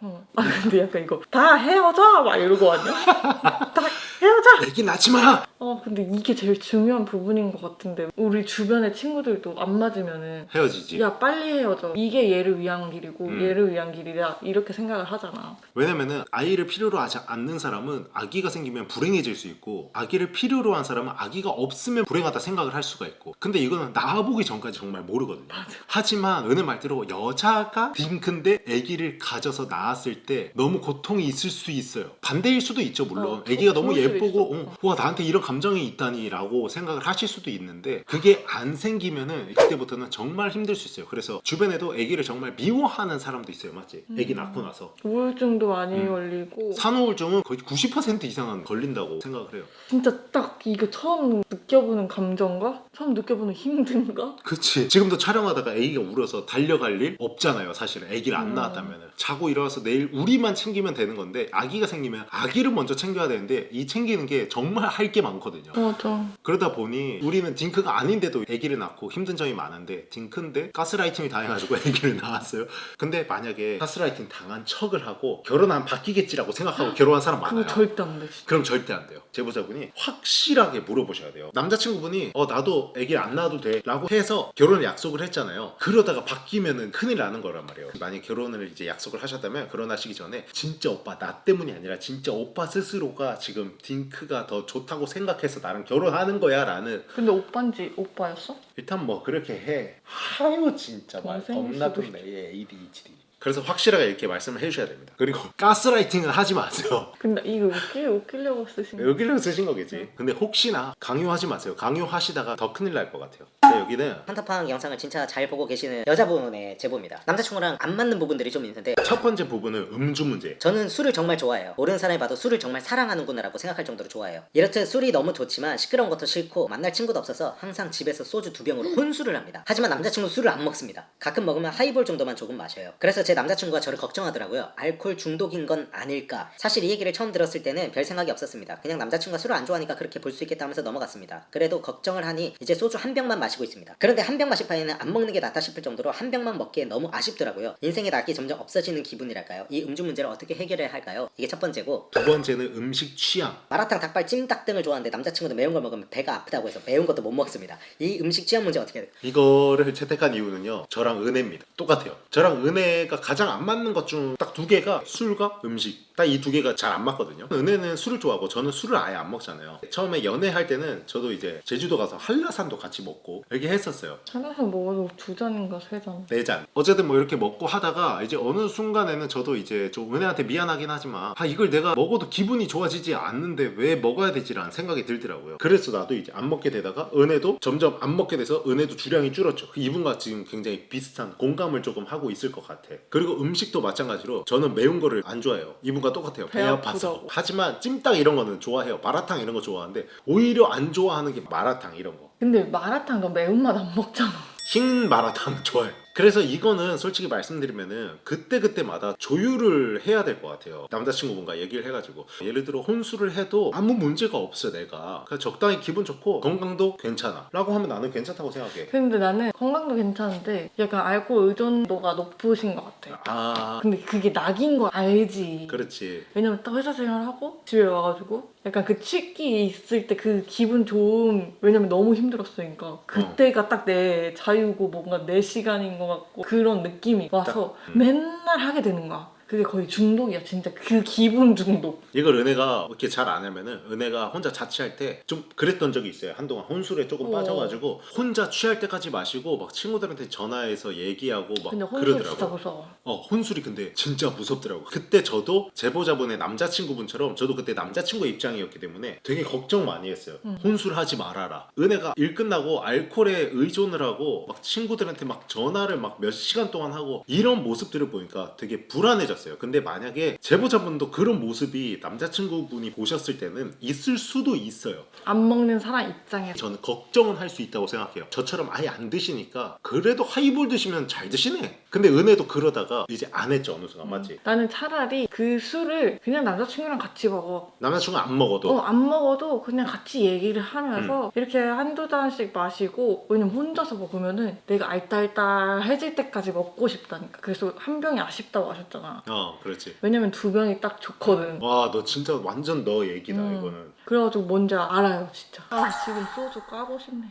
근데 약간 이거 다 헤어져! 막 이러고 아니야? 다 헤어져! 아기 낳지 마! 근데 이게 제일 중요한 부분인 것 같은데 우리 주변의 친구들도 안 맞으면은 헤어지지. 야 빨리 헤어져. 이게 얘를 위한 길이고 얘를 위한 길이다. 이렇게 생각을 하잖아. 왜냐면은 아이를 필요로 하지 않는 사람은 아기가 생기면 불행해질 수 있고 아기를 필요로 한 사람은 아기가 없으면 불행하다 생각을 할 수가 있고 근데 이거는 낳아보기 전까지 정말 모르거든요. 하지만 은혜 말대로 여자가 딩크인데 아기를 가져서 낳았을 때 너무 고통이 있을 수 있어요. 반대일 수도 있죠 물론. 아기가 너무 좋을 수도 예쁘고 와 나한테 이런 감정이 있다니 라고 생각을 하실 수도 있는데 그게 안 생기면은 그때부터는 정말 힘들 수 있어요. 그래서 주변에도 아기를 정말 미워하는 사람도 있어요. 맞지? 아기 낳고 나서 우울증도 많이 걸리고 산후우울증은 거의 90% 이상은 걸린다고 생각을 해요. 진짜 딱 이거 처음 느껴보는 감정과 처음 느껴보는 힘든가? 그치. 지금도 촬영하다가 아기가 울어서 달려갈 일 없잖아요. 사실은 아기를 안 낳았다면 자고 일어나서 내일 우리만 챙기면 되는 건데 아기가 생기면 아기를 먼저 챙겨야 되는데 이 챙기는 게 정말 할 게 많거든요. 맞아. 그러다 보니 우리는 딩크가 아닌데도 아기를 낳고 힘든 점이 많은데 딩크인데 가스라이팅이 당해가지고 아기를 낳았어요. 근데 만약에 가스라이팅 당한 척을 하고 결혼하면 바뀌겠지라고 생각하고 결혼한 사람 많아요. 그거 절대 안 돼. 진짜. 그럼 절대 안 돼요. 제보자분이 확실하게 물어보셔야 돼요. 남자친구분이 나도 아기를 안 낳아도 돼 라고 해서 결혼을 약속을 했잖아요. 그러다가 바뀌면은 큰일 나는 거란 말이에요. 만약 결혼을 이제 약속을 하셨다면 결혼하시기 전에 진짜 오빠 나 때문이 아니라 진짜 오빠 스스로가 지금 딩크가 더 좋다고 생각해서 나랑 결혼하는 거야 라는. 근데 오빠인지 오빠였어? 일단 뭐 그렇게 해. 하요 진짜 말 동생일 겁나 수도 던네 ADHD. 그래서 확실하게 이렇게 말씀을 해주셔야 됩니다. 그리고 가스라이팅은 하지 마세요. 근데 이거 웃기려고 쓰신 거. 여기를 쓰신 거겠지. 근데 혹시나 강요하지 마세요. 강요하시다가 더 큰일 날 것 같아요. 자, 여기는 헌터팡 영상을 진짜 잘 보고 계시는 여자분의 제보입니다. 남자친구랑 안 맞는 부분들이 좀 있는데 첫 번째 부분은 음주 문제. 저는 술을 정말 좋아해요. 모르는 사람이 봐도 술을 정말 사랑하는구나라고 생각할 정도로 좋아해요. 이렇듯 술이 너무 좋지만 시끄러운 것도 싫고 만날 친구도 없어서 항상 집에서 소주 2병으로 혼술을 합니다. 하지만 남자친구 술을 안 먹습니다. 가끔 먹으면 하이볼 정도만 조금 마셔요. 그래서 제 남자친구가 저를 걱정하더라고요. 알코올 중독인 건 아닐까. 사실 이 얘기를 처음 들었을 때는 별 생각이 없었습니다. 그냥 남자친구가 술을 안 좋아하니까 그렇게 볼 수 있겠다 하면서 넘어갔습니다. 그래도 걱정을 하니 이제 소주 한 병만 마시고 있습니다. 그런데 한 병 마실 바에는 안 먹는 게 낫다 싶을 정도로 한 병만 먹기에 너무 아쉽더라고요. 인생의 낙이 점점 없어지는 기분이랄까요? 이 음주 문제를 어떻게 해결해야 할까요? 이게 첫 번째고, 두 번째는 음식 취향. 마라탕, 닭발, 찜닭 등을 좋아하는데 남자친구도 매운 걸 먹으면 배가 아프다고 해서 매운 것도 못 먹습니다. 이 음식 취향 문제 어떻게 해야 될까요? 이거를 채택한 이유는요. 저랑 저랑 은혜입니다. 똑같아요. 저랑 은혜가 가장 안 맞는 것 중 딱 두 개가 술과 음식. 딱 이 두 개가 잘 안 맞거든요. 은혜는 술을 좋아하고 저는 술을 아예 안 먹잖아요. 처음에 연애할 때는 저도 이제 제주도 가서 한라산도 같이 먹고 이렇게 했었어요. 한라산 먹어도 2잔인가 3잔. 4잔. 어쨌든 뭐 이렇게 먹고 하다가 이제 어느 순간에는 저도 이제 좀 은혜한테 미안하긴 하지만 이걸 내가 먹어도 기분이 좋아지지 않는데 왜 먹어야 되지라는 생각이 들더라고요. 그래서 나도 이제 안 먹게 되다가 은혜도 점점 안 먹게 돼서 은혜도 주량이 줄었죠. 이분과 지금 굉장히 비슷한 공감을 조금 하고 있을 것 같아. 그리고 음식도 마찬가지로 저는 매운 거를 안 좋아해요. 이분과 똑같아요. 배 아파서. 아프다고. 하지만 찜닭 이런 거는 좋아해요. 마라탕 이런 거 좋아하는데 오히려 안 좋아하는 게 마라탕 이런 거. 근데 마라탕 너 매운맛 안 먹잖아. 흰 마라탕 좋아해요. 그래서 이거는 솔직히 말씀드리면은 그때그때마다 조율을 해야 될 것 같아요. 남자친구분과 얘기를 해가지고 예를 들어 혼술을 해도 아무 문제가 없어 내가 그냥 적당히 기분 좋고 건강도 괜찮아 라고 하면 나는 괜찮다고 생각해. 근데 나는 건강도 괜찮은데 약간 알코올 의존도가 높으신 것 같아. 아 근데 그게 낙인 거 알지. 그렇지. 왜냐면 딱 회사 생활하고 집에 와가지고 약간 그 취기 있을 때 그 기분 좋음, 왜냐면 너무 힘들었으니까 그때가 딱 내 자유고 뭔가 내 시간인 것 같고 그런 느낌이 와서 맨날 하게 되는 거야. 그게 거의 중독이야 진짜. 그 기분 중독. 이걸 은혜가 이렇게 잘 안 하면은 은혜가 혼자 자취할 때 좀 그랬던 적이 있어요. 한동안 혼술에 조금 빠져가지고 혼자 취할 때까지 마시고 막 친구들한테 전화해서 얘기하고 막 근데 혼술 진짜 그러더라고. 무서워. 혼술이 근데 진짜 무섭더라고. 그때 저도 제보자분의 남자친구분처럼 저도 그때 남자친구의 입장이었기 때문에 되게 걱정 많이 했어요. 혼술 하지 말아라. 은혜가 일 끝나고 알코올에 의존을 하고 막 친구들한테 막 전화를 막 몇 시간 동안 하고 이런 모습들을 보니까 되게 불안해졌어요. 근데 만약에 제보자분도 그런 모습이 남자친구분이 보셨을 때는 있을 수도 있어요. 안 먹는 사람 입장에서. 저는 걱정은 할 수 있다고 생각해요. 저처럼 아예 안 드시니까 그래도 하이볼 드시면 잘 드시네. 근데 은혜도 그러다가 이제 안 했죠 어느 순간. 맞지? 나는 차라리 그 술을 그냥 남자친구랑 같이 먹어. 남자친구가 안 먹어도 안 먹어도 그냥 같이 얘기를 하면서 이렇게 한두 잔씩 마시고, 왜냐면 혼자서 먹으면은 내가 알딸딸해질 때까지 먹고 싶다니까. 그래서 한 병이 아쉽다고 하셨잖아. 그렇지. 왜냐면 2병이 딱 좋거든. 와 너 진짜 완전 너 얘기다 음. 이거는. 그래가지고 뭔지 알아요 진짜. 지금 소주 까고 싶네.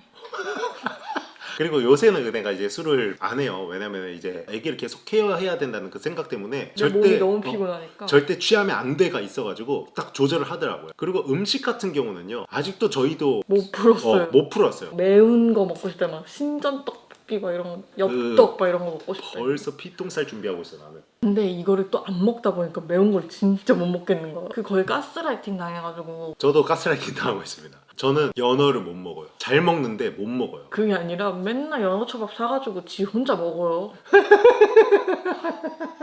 그리고 요새는 은혜가 이제 술을 안 해요. 왜냐면 이제 아기를 계속 케어해야 된다는 그 생각 때문에 내 몸이 너무 피곤하니까. 절대 취하면 안 돼가 있어가지고 딱 조절을 하더라고요. 그리고 음식 같은 경우는요 아직도 저희도 못 풀었어요. 못 풀었어요. 매운 거 먹고 싶다. 막 신전 떡볶이 막 이런 거, 엽떡 막 이런 거 먹고 싶다. 벌써 피똥살 준비하고 있어 나는. 근데 이거를 또 안 먹다 보니까 매운 걸 진짜 못 먹겠는 거야. 그 거의 가스라이팅 당해가지고. 저도 가스라이팅 당하고 있습니다. 저는 연어를 못 먹어요. 잘 먹는데 못 먹어요. 그게 아니라 맨날 연어초밥 사가지고 지 혼자 먹어요.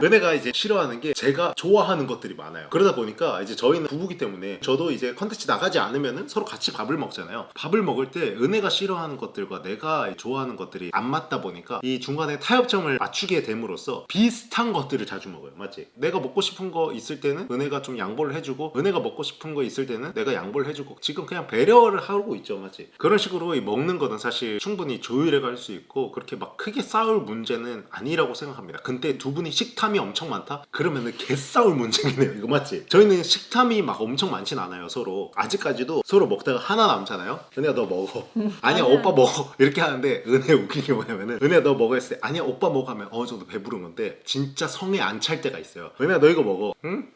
은혜가 이제 싫어하는 게 제가 좋아하는 것들이 많아요. 그러다 보니까 이제 저희는 부부기 때문에 저도 이제 컨텐츠 나가지 않으면은 서로 같이 밥을 먹잖아요. 밥을 먹을 때 은혜가 싫어하는 것들과 내가 좋아하는 것들이 안 맞다 보니까 이 중간에 타협점을 맞추게 됨으로써 비슷한 것들을 자주 먹어요. 맞지? 내가 먹고 싶은 거 있을 때는 은혜가 좀 양보를 해주고 은혜가 먹고 싶은 거 있을 때는 내가 양보를 해주고 지금 그냥 배려를 하고 있죠. 맞지? 그런 식으로 이 먹는 거는 사실 충분히 조율해 갈 수 있고 그렇게 막 크게 싸울 문제는 아니라고 생각합니다. 근데 두 분이 식탐이 엄청 많다? 그러면은 개싸울 문제겠네요. 이거 맞지? 저희는 식탐이 막 엄청 많진 않아요. 서로 아직까지도 서로 먹다가 하나 남잖아요. 은혜야 너 먹어. 아니야 오빠 먹어. 이렇게 하는데 은혜 웃긴 게 뭐냐면은 은혜야 너 먹어 했을 때 아니야 오빠 먹어 하면 어느 정도 배부른 건데 진짜 성에 안 찰 때가 있어요. 은혜야 너 이거 먹어. 응?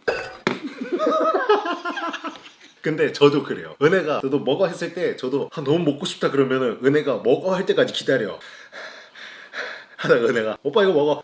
근데 저도 그래요. 은혜가 너도 먹어 했을 때 저도 너무 먹고 싶다 그러면은 은혜가 먹어 할 때까지 기다려. 하다가 은혜가 오빠 이거 먹어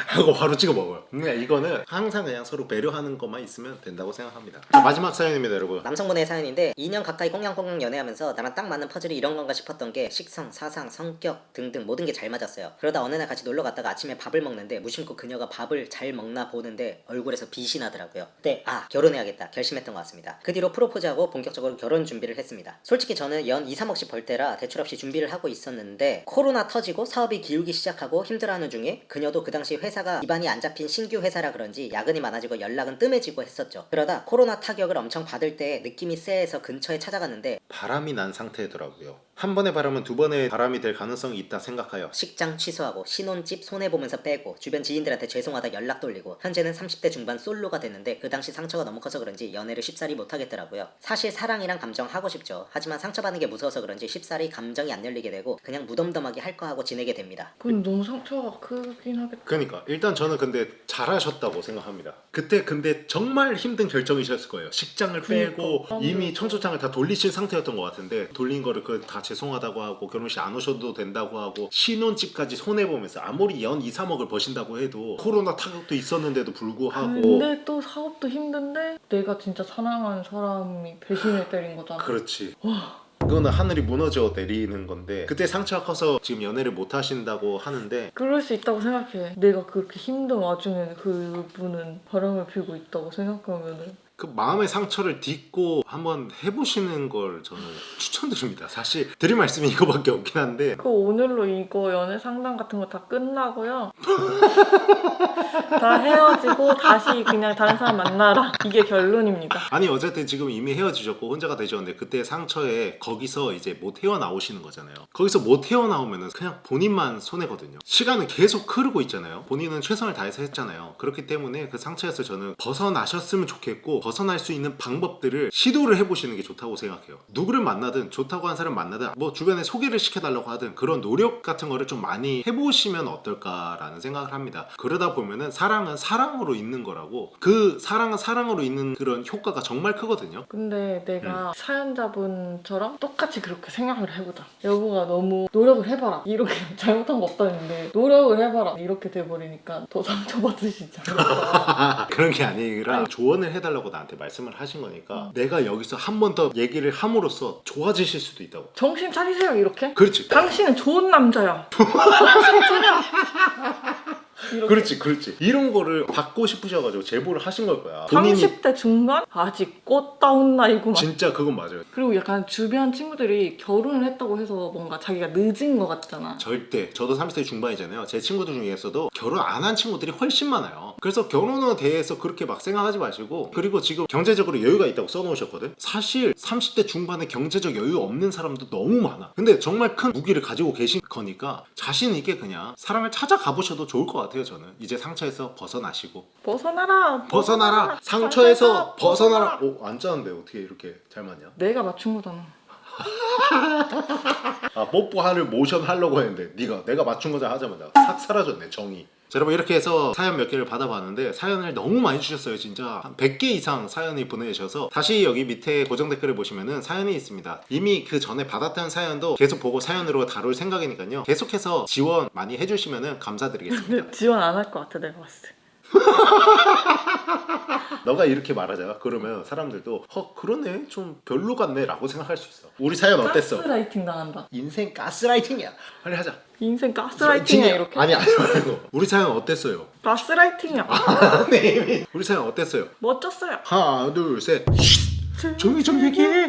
하고 바로 찍어 먹어요. 그냥 이거는 항상 그냥 서로 배려하는 것만 있으면 된다고 생각합니다. 자, 마지막 사연입니다 여러분. 남성분의 사연인데 2년 가까이 꽁냥꽁냥 연애하면서 나랑 딱 맞는 퍼즐이 이런 건가 싶었던 게 식성, 사상, 성격 등등 모든 게 잘 맞았어요. 그러다 어느 날 같이 놀러 갔다가 아침에 밥을 먹는데 무심코 그녀가 밥을 잘 먹나 보는데 얼굴에서 빛이 나더라고요. 그때 결혼해야겠다 결심했던 것 같습니다. 그 뒤로 프로포즈하고 본격적으로 결혼 준비를 했습니다. 솔직히 저는 연 2, 3억씩 벌 때라 대출 없이 준비를 하고 있었는데 코로나 터지고 사업이 기울기 시작하고 힘들어하는 중에 그녀도 그 당시 회사가 기반이 안 잡힌 신규 회사라 그런지 야근이 많아지고 연락은 뜸해지고 했었죠. 그러다 코로나 타격을 엄청 받을 때 느낌이 쎄해서 근처에 찾아갔는데 바람이 난 상태더라고요. 한 번의 바람은 두 번의 바람이 될 가능성이 있다 생각하여 식장 취소하고 신혼집 손해보면서 빼고 주변 지인들한테 죄송하다 연락 돌리고 현재는 30대 중반 솔로가 됐는데 그 당시 상처가 너무 커서 그런지 연애를 쉽사리 못하겠더라고요. 사실 사랑이랑 감정 하고 싶죠. 하지만 상처받는 게 무서워서 그런지 쉽사리 감정이 안 열리게 되고 그냥 무덤덤하게 할 거 하고 지내게 됩니다. 그건 너무 상처가 크긴 하겠다. 그러니까 일단 저는 근데 잘하셨다고 생각합니다. 그때 근데 정말 힘든 결정이셨을 거예요. 식장을 빼고 그러니까. 이미 청첩장을 다 돌리신 상태였던 것 같은데 돌린 거를 그 다 죄송하다고 하고 결혼식 안 오셔도 된다고 하고 신혼집까지 손해보면서 아무리 연 2, 3억을 버신다고 해도 코로나 타격도 있었는데도 불구하고 근데 또 사업도 힘든데 내가 진짜 사랑하는 사람이 배신을 때린 거잖아. 그렇지. 그거는 하늘이 무너져 내리는 건데 그때 상처가 커서 지금 연애를 못 하신다고 하는데 그럴 수 있다고 생각해. 내가 그렇게 힘든 와중에 그분은 바람을 피우고 있다고 생각하면은 그 마음의 상처를 딛고 한번 해보시는 걸 저는 추천드립니다. 사실 드릴 말씀이 이거밖에 없긴 한데 그 오늘로 이거 연애 상담 같은 거 다 끝나고요. 다 헤어지고 다시 그냥 다른 사람 만나라. 이게 결론입니다. 아니 어쨌든 지금 이미 헤어지셨고 혼자가 되셨는데 그때 상처에 거기서 이제 못 헤어나오시는 거잖아요. 거기서 못 헤어나오면은 그냥 본인만 손해거든요. 시간은 계속 흐르고 있잖아요. 본인은 최선을 다해서 했잖아요. 그렇기 때문에 그 상처에서 저는 벗어나셨으면 좋겠고 벗어날 수 있는 방법들을 시도를 해보시는 게 좋다고 생각해요. 누구를 만나든 좋다고 한 사람 만나든 뭐 주변에 소개를 시켜달라고 하든 그런 노력 같은 거를 좀 많이 해보시면 어떨까라는 생각을 합니다. 그러다 보면은 사랑은 사랑으로 있는 거라고 그 사랑은 사랑으로 있는 그런 효과가 정말 크거든요. 근데 내가 사연자분처럼 똑같이 그렇게 생각을 해보자. 여보가 너무 노력을 해봐라. 이렇게 잘못한 거 없다는데 노력을 해봐라. 이렇게 돼버리니까 더 상처받으시지 않을까. 그런 게 아니라 조언을 해달라고 나한테 말씀을 하신 거니까 내가 여기서 한 번 더 얘기를 함으로써 좋아지실 수도 있다고. 정신 차리세요 이렇게. 그렇지. 당신은 좋은 남자야. 정신 차려. 이렇게. 그렇지. 이런 거를 받고 싶으셔가지고 제보를 하신 걸 거야. 본인이 30대 중반? 아직 꽃다운 나이구만. 진짜 그건 맞아요. 그리고 약간 주변 친구들이 결혼을 했다고 해서 뭔가 자기가 늦은 것 같잖아. 절대. 저도 30대 중반이잖아요. 제 친구들 중에서도 결혼 안 한 친구들이 훨씬 많아요. 그래서 결혼에 대해서 그렇게 막 생각하지 마시고 그리고 지금 경제적으로 여유가 있다고 써놓으셨거든. 사실 30대 중반에 경제적 여유 없는 사람도 너무 많아. 근데 정말 큰 무기를 가지고 계신 거니까 자신 있게 그냥 사랑을 찾아가 보셔도 좋을 것 같아요. 저는 이제 상처에서 벗어나시고 벗어나라. 상처에서 벗어나라. 오, 안 짜는데 어떻게 이렇게 잘 맞냐? 내가 맞춘 거잖아. 아, 뽀뽀하를 모션 하려고 했는데 내가 맞춘 거자 하자마자 싹 사라졌네 정이. 자, 여러분 이렇게 해서 사연 몇 개를 받아봤는데 사연을 너무 많이 주셨어요. 진짜 한 100개 이상 사연이 보내주셔서 다시 여기 밑에 고정 댓글을 보시면은 사연이 있습니다. 이미 그 전에 받았던 사연도 계속 보고 사연으로 다룰 생각이니까요. 계속해서 지원 많이 해주시면은 감사드리겠습니다. 근데 지원 안 할 것 같아 내가 봤을 때. 너가 이렇게 말하잖아. 그러면 사람들도 그러네 좀 별로 같네 라고 생각할 수 있어. 우리 사연 어땠어? 가스라이팅 당한다. 인생 가스라이팅이야. 빨리 하자. 인생 가스라이팅이야 이렇게. 아니 말고 우리 사연 어땠어요? 가스라이팅이야. 네. 우리 사연 어땠어요? 멋졌어요. 하나 둘 셋. 조용히 좀 얘기해.